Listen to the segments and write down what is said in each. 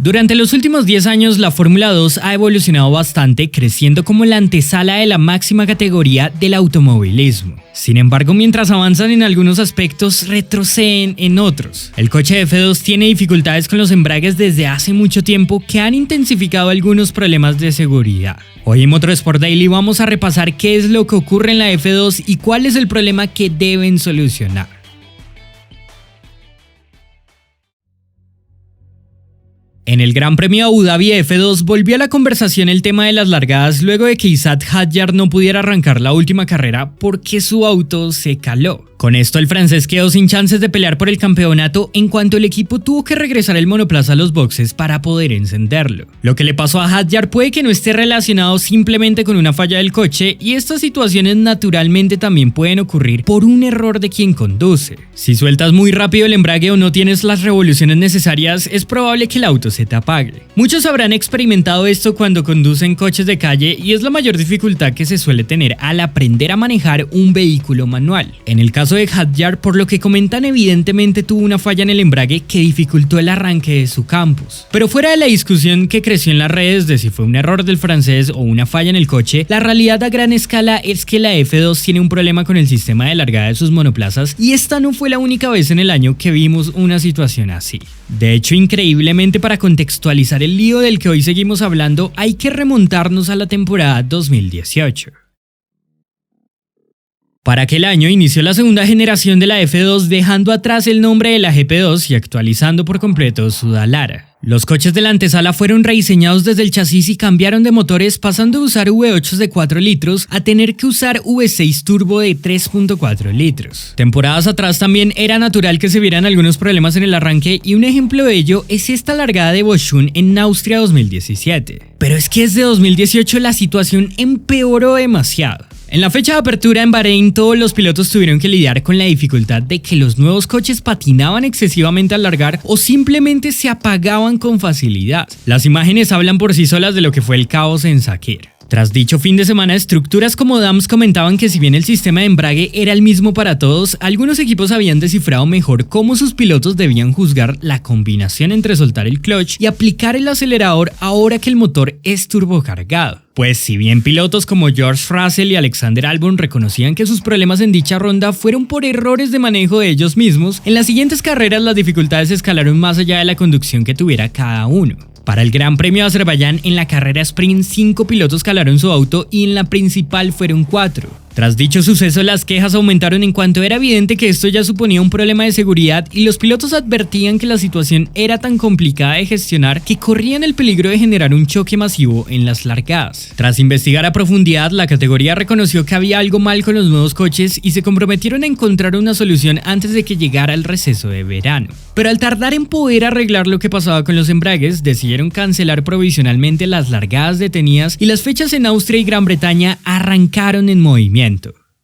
Durante los últimos 10 años, la Fórmula 2 ha evolucionado bastante, creciendo como la antesala de la máxima categoría del automovilismo. Sin embargo, mientras avanzan en algunos aspectos, retroceden en otros. El coche F2 tiene dificultades con los embragues desde hace mucho tiempo que han intensificado algunos problemas de seguridad. Hoy en Motorsport Daily vamos a repasar qué es lo que ocurre en la F2 y cuál es el problema que deben solucionar. En el Gran Premio Abu Dhabi F2 volvió a la conversación el tema de las largadas luego de que Isaac Hadjar no pudiera arrancar la última carrera porque su auto se caló. Con esto el francés quedó sin chances de pelear por el campeonato en cuanto el equipo tuvo que regresar el monoplaza a los boxes para poder encenderlo. Lo que le pasó a Hadjar puede que no esté relacionado simplemente con una falla del coche y estas situaciones naturalmente también pueden ocurrir por un error de quien conduce. Si sueltas muy rápido el embrague o no tienes las revoluciones necesarias, es probable que el auto se te apague. Muchos habrán experimentado esto cuando conducen coches de calle y es la mayor dificultad que se suele tener al aprender a manejar un vehículo manual. En el caso de Hadjar, por lo que comentan, evidentemente tuvo una falla en el embrague que dificultó el arranque de su campus. Pero fuera de la discusión que creció en las redes de si fue un error del francés o una falla en el coche, la realidad a gran escala es que la F2 tiene un problema con el sistema de largada de sus monoplazas y esta no fue la única vez en el año que vimos una situación así. De hecho, increíblemente, para contextualizar el lío del que hoy seguimos hablando, hay que remontarnos a la temporada 2018. Para aquel año inició la segunda generación de la F2, dejando atrás el nombre de la GP2 y actualizando por completo su Dallara. Los coches de la antesala fueron rediseñados desde el chasis y cambiaron de motores, pasando de usar V8 de 4 litros a tener que usar V6 turbo de 3.4 litros. Temporadas atrás también era natural que se vieran algunos problemas en el arranque y un ejemplo de ello es esta largada de Boschung en Austria 2017. Pero es que desde 2018 la situación empeoró demasiado. En la fecha de apertura en Bahrein, todos los pilotos tuvieron que lidiar con la dificultad de que los nuevos coches patinaban excesivamente al largar o simplemente se apagaban con facilidad. Las imágenes hablan por sí solas de lo que fue el caos en Sakhir. Tras dicho fin de semana, estructuras como Dams comentaban que si bien el sistema de embrague era el mismo para todos, algunos equipos habían descifrado mejor cómo sus pilotos debían juzgar la combinación entre soltar el clutch y aplicar el acelerador ahora que el motor es turbocargado. Pues si bien pilotos como George Russell y Alexander Albon reconocían que sus problemas en dicha ronda fueron por errores de manejo de ellos mismos, en las siguientes carreras las dificultades escalaron más allá de la conducción que tuviera cada uno. Para el Gran Premio de Azerbaiyán, en la carrera sprint, 5 pilotos calaron su auto y en la principal fueron 4. Tras dicho suceso, las quejas aumentaron en cuanto era evidente que esto ya suponía un problema de seguridad y los pilotos advertían que la situación era tan complicada de gestionar que corrían el peligro de generar un choque masivo en las largadas. Tras investigar a profundidad, la categoría reconoció que había algo mal con los nuevos coches y se comprometieron a encontrar una solución antes de que llegara el receso de verano. Pero al tardar en poder arreglar lo que pasaba con los embragues, decidieron cancelar provisionalmente las largadas detenidas y las fechas en Austria y Gran Bretaña arrancaron en movimiento.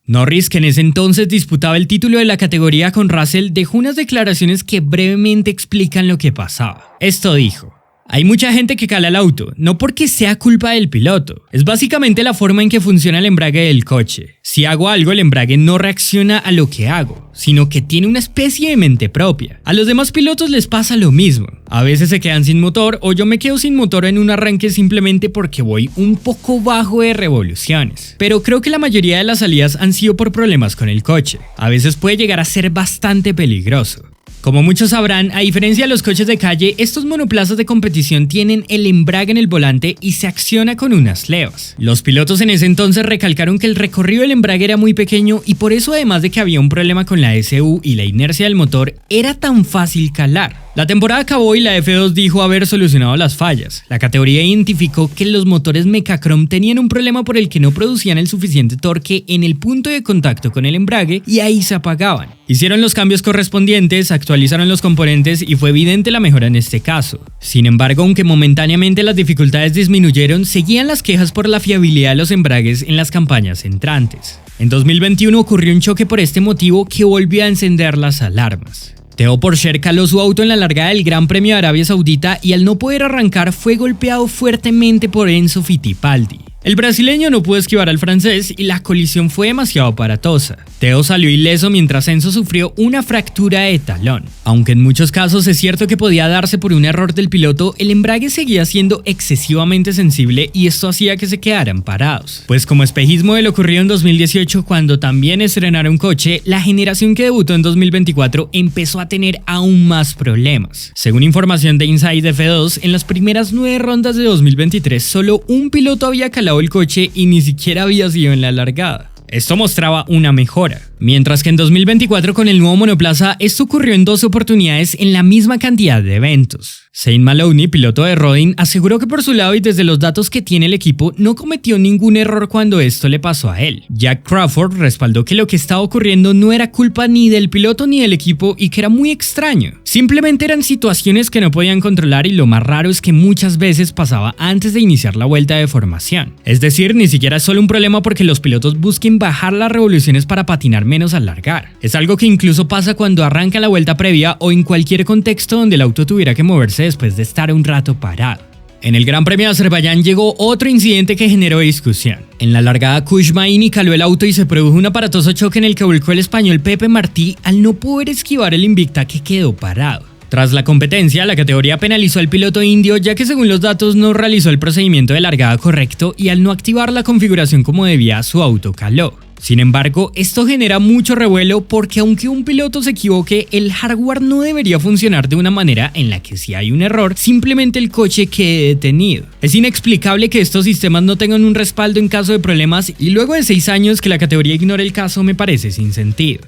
Norris, que en ese entonces disputaba el título de la categoría con Russell, dejó unas declaraciones que brevemente explican lo que pasaba. Esto dijo: hay mucha gente que cala el auto, no porque sea culpa del piloto. Es básicamente la forma en que funciona el embrague del coche. Si hago algo, el embrague no reacciona a lo que hago, sino que tiene una especie de mente propia. A los demás pilotos les pasa lo mismo. A veces se quedan sin motor o yo me quedo sin motor en un arranque simplemente porque voy un poco bajo de revoluciones. Pero creo que la mayoría de las salidas han sido por problemas con el coche. A veces puede llegar a ser bastante peligroso. Como muchos sabrán, a diferencia de los coches de calle, estos monoplazas de competición tienen el embrague en el volante y se acciona con unas levas. Los pilotos en ese entonces recalcaron que el recorrido del embrague era muy pequeño y por eso, además de que había un problema con la SU y la inercia del motor, era tan fácil calar. La temporada acabó y la F2 dijo haber solucionado las fallas. La categoría identificó que los motores Mecachrome tenían un problema por el que no producían el suficiente torque en el punto de contacto con el embrague y ahí se apagaban. Hicieron los cambios correspondientes, actualizaron los componentes y fue evidente la mejora en este caso. Sin embargo, aunque momentáneamente las dificultades disminuyeron, seguían las quejas por la fiabilidad de los embragues en las campañas entrantes. En 2021 ocurrió un choque por este motivo que volvió a encender las alarmas. Theo Pourchaire caló su auto en la largada del Gran Premio de Arabia Saudita y al no poder arrancar fue golpeado fuertemente por Enzo Fittipaldi. El brasileño no pudo esquivar al francés y la colisión fue demasiado aparatosa. Theo salió ileso mientras Enzo sufrió una fractura de talón. Aunque en muchos casos es cierto que podía darse por un error del piloto, el embrague seguía siendo excesivamente sensible y esto hacía que se quedaran parados. Pues como espejismo de lo ocurrido en 2018 cuando también estrenaron coche, la generación que debutó en 2024 empezó a tener aún más problemas. Según información de Inside F2, en las primeras 9 rondas de 2023 solo un piloto había calado el coche y ni siquiera había sido en la largada. Esto mostraba una mejora. Mientras que en 2024 con el nuevo monoplaza esto ocurrió en 2 oportunidades en la misma cantidad de eventos. Shane Maloney, piloto de Rodin, aseguró que por su lado y desde los datos que tiene el equipo no cometió ningún error cuando esto le pasó a él. Jack Crawford respaldó que lo que estaba ocurriendo no era culpa ni del piloto ni del equipo y que era muy extraño. Simplemente eran situaciones que no podían controlar y lo más raro es que muchas veces pasaba antes de iniciar la vuelta de formación. Es decir, ni siquiera es solo un problema porque los pilotos busquen bajar las revoluciones para patinar menos al largar. Es algo que incluso pasa cuando arranca la vuelta previa o en cualquier contexto donde el auto tuviera que moverse después de estar un rato parado. En el Gran Premio de Azerbaiyán llegó otro incidente que generó discusión. En la largada Kuzmaini caló el auto y se produjo un aparatoso choque en el que volcó el español Pepe Martí al no poder esquivar el Invicta que quedó parado. Tras la competencia, la categoría penalizó al piloto indio ya que según los datos no realizó el procedimiento de largada correcto y al no activar la configuración como debía su auto caló. Sin embargo, esto genera mucho revuelo porque aunque un piloto se equivoque, el hardware no debería funcionar de una manera en la que si hay un error, simplemente el coche quede detenido. Es inexplicable que estos sistemas no tengan un respaldo en caso de problemas y luego de 6 años que la categoría ignore el caso me parece sin sentido.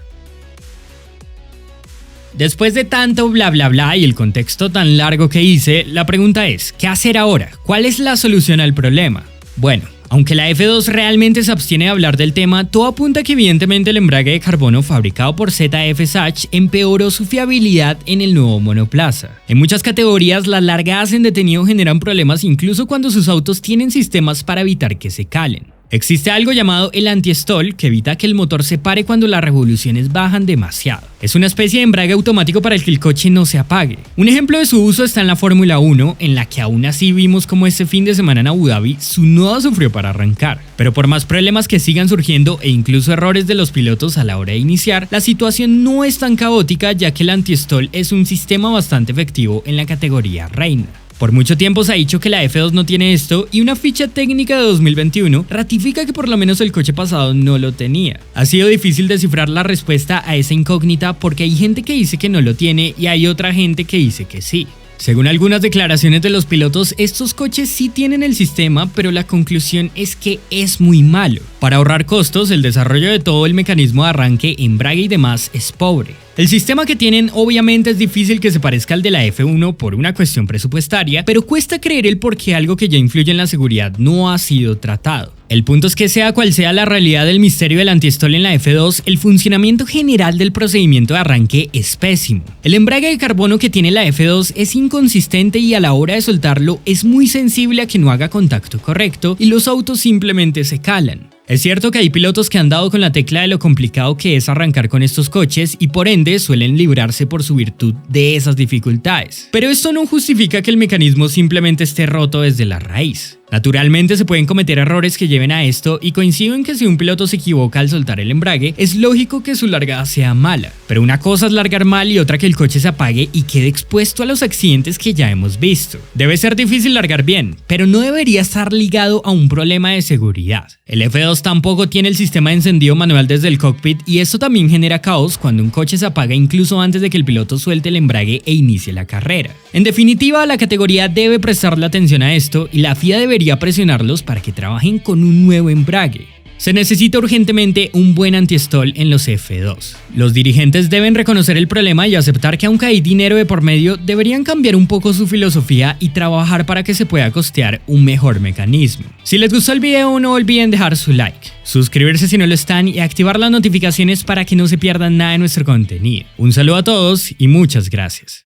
Después de tanto bla bla bla y el contexto tan largo que hice, la pregunta es, ¿qué hacer ahora? ¿Cuál es la solución al problema? Bueno, aunque la F2 realmente se abstiene de hablar del tema, todo apunta a que evidentemente el embrague de carbono fabricado por ZF Sachs empeoró su fiabilidad en el nuevo monoplaza. En muchas categorías, las largadas en detenido generan problemas incluso cuando sus autos tienen sistemas para evitar que se calen. Existe algo llamado el anti-stall que evita que el motor se pare cuando las revoluciones bajan demasiado. Es una especie de embrague automático para el que el coche no se apague. Un ejemplo de su uso está en la Fórmula 1, en la que aún así vimos como este fin de semana en Abu Dhabi Tsunoda sufrió para arrancar. Pero por más problemas que sigan surgiendo e incluso errores de los pilotos a la hora de iniciar, la situación no es tan caótica ya que el anti-stall es un sistema bastante efectivo en la categoría reina. Por mucho tiempo se ha dicho que la F2 no tiene esto y una ficha técnica de 2021 ratifica que por lo menos el coche pasado no lo tenía. Ha sido difícil descifrar la respuesta a esa incógnita porque hay gente que dice que no lo tiene y hay otra gente que dice que sí. Según algunas declaraciones de los pilotos, estos coches sí tienen el sistema, pero la conclusión es que es muy malo. Para ahorrar costos, el desarrollo de todo el mecanismo de arranque, embrague y demás es pobre. El sistema que tienen obviamente es difícil que se parezca al de la F1 por una cuestión presupuestaria, pero cuesta creer el por qué algo que ya influye en la seguridad no ha sido tratado. El punto es que sea cual sea la realidad del misterio del anti-stall en la F2, el funcionamiento general del procedimiento de arranque es pésimo. El embrague de carbono que tiene la F2 es inconsistente y a la hora de soltarlo es muy sensible a que no haga contacto correcto y los autos simplemente se calan. Es cierto que hay pilotos que han dado con la tecla de lo complicado que es arrancar con estos coches y por ende suelen librarse por su virtud de esas dificultades. Pero esto no justifica que el mecanismo simplemente esté roto desde la raíz. Naturalmente se pueden cometer errores que lleven a esto y coincido en que si un piloto se equivoca al soltar el embrague, es lógico que su largada sea mala. Pero una cosa es largar mal y otra que el coche se apague y quede expuesto a los accidentes que ya hemos visto. Debe ser difícil largar bien, pero no debería estar ligado a un problema de seguridad. El F2 tampoco tiene el sistema de encendido manual desde el cockpit y esto también genera caos cuando un coche se apaga incluso antes de que el piloto suelte el embrague e inicie la carrera. En definitiva, la categoría debe prestarle atención a esto y la FIA debería presionarlos para que trabajen con un nuevo embrague. Se necesita urgentemente un buen anti-stall en los F2. Los dirigentes deben reconocer el problema y aceptar que aunque hay dinero de por medio, deberían cambiar un poco su filosofía y trabajar para que se pueda costear un mejor mecanismo. Si les gustó el video, no olviden dejar su like, suscribirse si no lo están y activar las notificaciones para que no se pierdan nada de nuestro contenido. Un saludo a todos y muchas gracias.